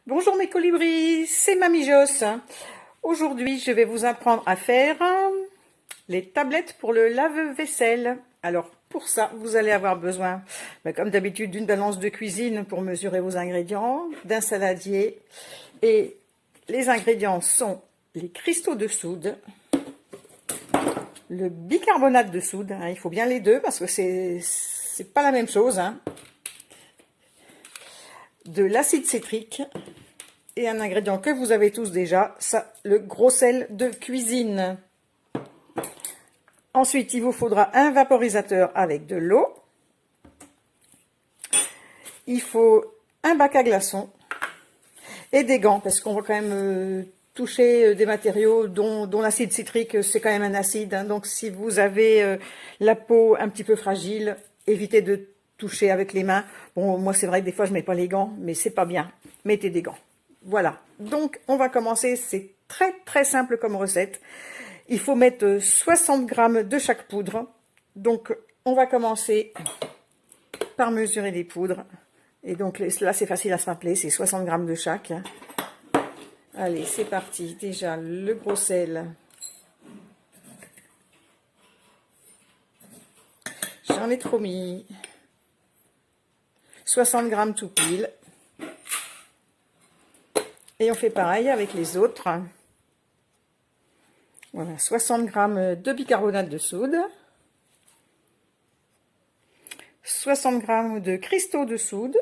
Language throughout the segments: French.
Bonjour mes colibris, c'est Mamie Joss. Aujourd'hui, je vais vous apprendre à faire les tablettes pour le lave-vaisselle. Alors, pour ça, vous allez avoir besoin, comme d'habitude, d'une balance de cuisine pour mesurer vos ingrédients, d'un saladier. Et les ingrédients sont les cristaux de soude, le bicarbonate de soude, il faut bien les deux parce que c'est pas la même chose, de l'acide citrique et un ingrédient que vous avez tous déjà, ça, le gros sel de cuisine. Ensuite, il vous faudra un vaporisateur avec de l'eau. Il faut un bac à glaçons et des gants parce qu'on va quand même toucher des matériaux dont l'acide citrique, c'est quand même un acide. Donc, si vous avez la peau un petit peu fragile, évitez de toucher avec les mains. Bon, moi, c'est vrai que des fois, je mets pas les gants, mais c'est pas bien. Mettez des gants. Voilà. Donc, on va commencer. C'est très, très simple comme recette. Il faut mettre 60 g de chaque poudre. Donc, on va commencer par mesurer les poudres. Et donc, là, c'est facile à se rappeler. C'est 60 g de chaque. Allez, c'est parti. Déjà, le gros sel. J'en ai trop mis. 60 g tout pile. Et on fait pareil avec les autres. Voilà, 60 g de bicarbonate de soude. 60 g de cristaux de soude.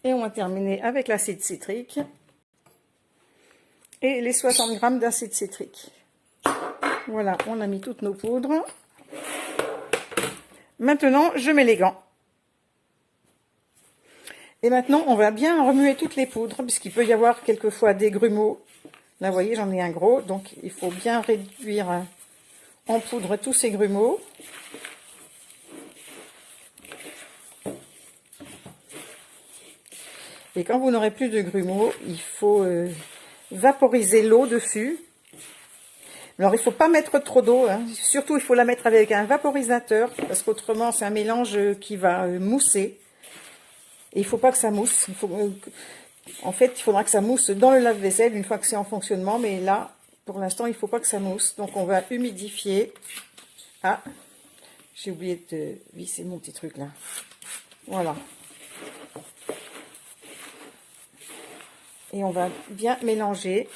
Et on va terminer avec l'acide citrique. Et les 60 g d'acide citrique. Voilà, on a mis toutes nos poudres. Maintenant, je mets les gants. Et maintenant, on va bien remuer toutes les poudres, puisqu'il peut y avoir quelquefois des grumeaux. Là, vous voyez, j'en ai un gros, donc il faut bien réduire en poudre tous ces grumeaux. Et quand vous n'aurez plus de grumeaux, il faut vaporiser l'eau dessus. Alors, il ne faut pas mettre trop d'eau, surtout il faut la mettre avec un vaporisateur, parce qu'autrement, c'est un mélange qui va mousser. Et il ne faut pas que ça mousse. En fait, il faudra que ça mousse dans le lave-vaisselle une fois que c'est en fonctionnement. Mais là, pour l'instant, il ne faut pas que ça mousse. Donc, on va humidifier. Ah, j'ai oublié de visser mon petit truc là. Voilà. Et on va bien mélanger.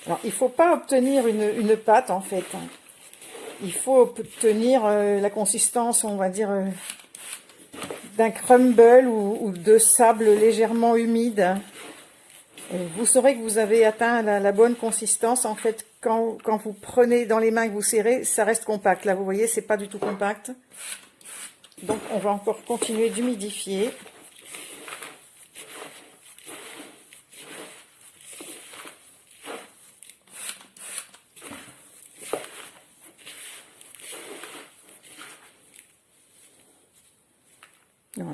Alors, il ne faut pas obtenir une pâte, en fait. Il faut obtenir la consistance, on va dire, d'un crumble ou de sable légèrement humide. Vous saurez que vous avez atteint la bonne consistance. En fait, quand vous prenez dans les mains et que vous serrez, ça reste compact. Là, vous voyez, c'est pas du tout compact. Donc, on va encore continuer d'humidifier.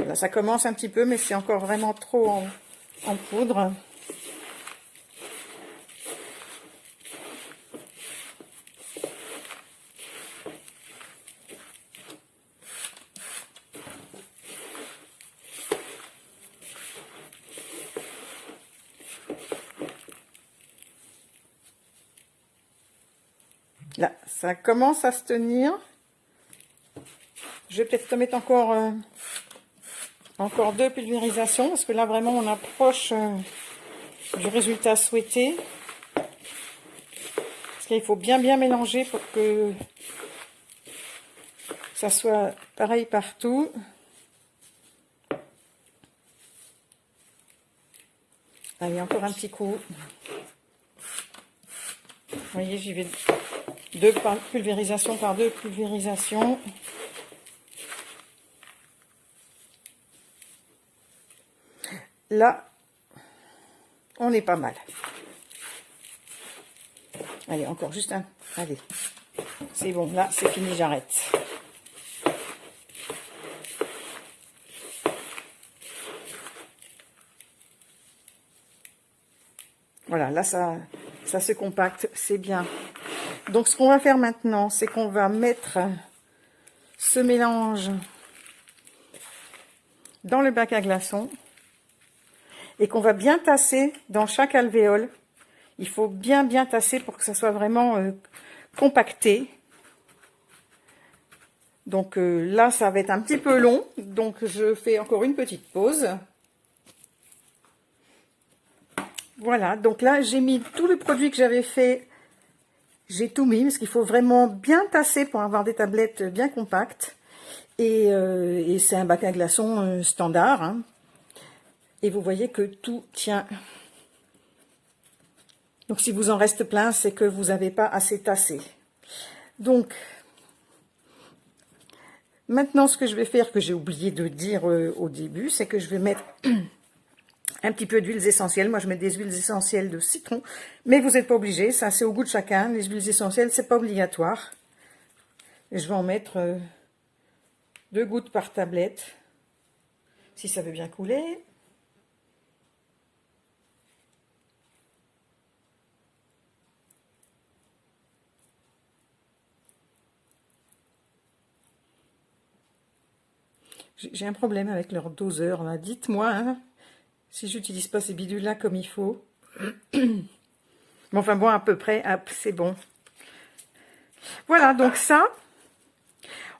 Là, ça commence un petit peu, mais c'est encore vraiment trop en poudre. Là, ça commence à se tenir. Je vais peut-être te mettre encore 2 pulvérisations, parce que là, vraiment, on approche du résultat souhaité. Parce qu'il faut bien mélanger pour que ça soit pareil partout. Allez, encore un petit coup. Vous voyez, j'y vais 2 pulvérisations par 2 pulvérisations. Là, on est pas mal. Allez, encore juste un. Allez, c'est bon, là, c'est fini, j'arrête. Voilà, là, ça se compacte, c'est bien. Donc, ce qu'on va faire maintenant, c'est qu'on va mettre ce mélange dans le bac à glaçons et qu'on va bien tasser dans chaque alvéole. Il faut bien tasser pour que ça soit vraiment compacté. Donc là, ça va être un petit peu long, donc je fais encore une petite pause. Voilà, donc là, j'ai mis tout le produit que j'avais fait, j'ai tout mis, parce qu'il faut vraiment bien tasser pour avoir des tablettes bien compactes. Et c'est un bac à glaçons standard, hein. Et vous voyez que tout tient. Donc si vous en reste plein, c'est que vous n'avez pas assez tassé. Donc, maintenant ce que je vais faire, que j'ai oublié de dire au début, c'est que je vais mettre un petit peu d'huiles essentielles. Moi je mets des huiles essentielles de citron, mais vous n'êtes pas obligé, ça c'est au goût de chacun. Les huiles essentielles, c'est pas obligatoire. Et je vais en mettre 2 gouttes par tablette, si ça veut bien couler. J'ai un problème avec leur doseur, là. Dites-moi, hein, si j'utilise pas ces bidules-là comme il faut. Bon, enfin bon, à peu près, c'est bon. Voilà, donc ça,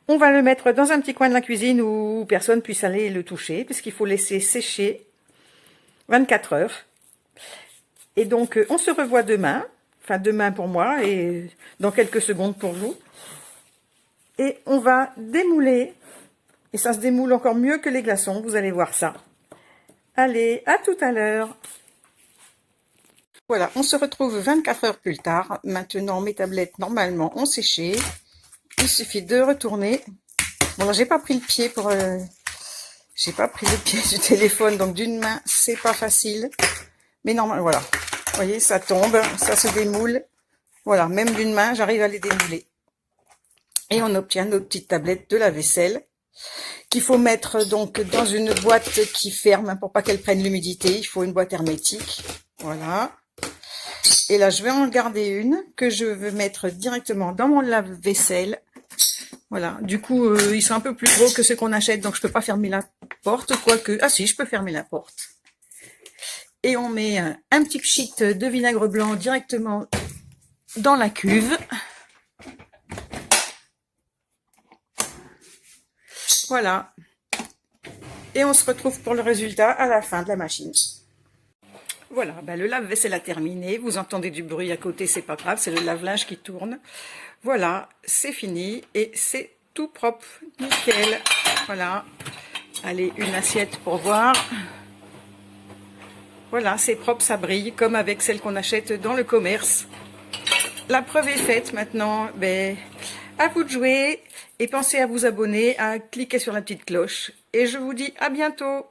on va le mettre dans un petit coin de la cuisine où personne puisse aller le toucher, puisqu'il faut laisser sécher 24 heures. Et donc, on se revoit demain, enfin demain pour moi, et dans quelques secondes pour vous. Et on va démouler. Et ça se démoule encore mieux que les glaçons, vous allez voir ça. Allez, à tout à l'heure. Voilà, on se retrouve 24 heures plus tard. Maintenant, mes tablettes, normalement, ont séché. Il suffit de retourner. Bon, là, j'ai pas pris le pied pour... j'ai pas pris le pied du téléphone, donc d'une main, c'est pas facile. Mais normalement, voilà. Vous voyez, ça tombe, ça se démoule. Voilà, même d'une main, j'arrive à les démouler. Et on obtient nos petites tablettes de la vaisselle, qu'il faut mettre donc dans une boîte qui ferme, hein, pour pas qu'elle prenne l'humidité. Il faut une boîte hermétique. Voilà. Et là, je vais en garder une que je veux mettre directement dans mon lave-vaisselle. Voilà. Du coup, ils sont un peu plus gros que ceux qu'on achète, donc je peux pas fermer la porte, quoique... Ah si, je peux fermer la porte. Et on met un petit pchit de vinaigre blanc directement dans la cuve. Voilà. Et on se retrouve pour le résultat à la fin de la machine. Voilà, ben le lave-vaisselle a terminé. Vous entendez du bruit à côté, c'est pas grave, c'est le lave-linge qui tourne. Voilà, c'est fini et c'est tout propre, nickel. Voilà. Allez, une assiette pour voir. Voilà, c'est propre, ça brille, comme avec celle qu'on achète dans le commerce. La preuve est faite maintenant. Ben, à vous de jouer et pensez à vous abonner, à cliquer sur la petite cloche. Et je vous dis à bientôt.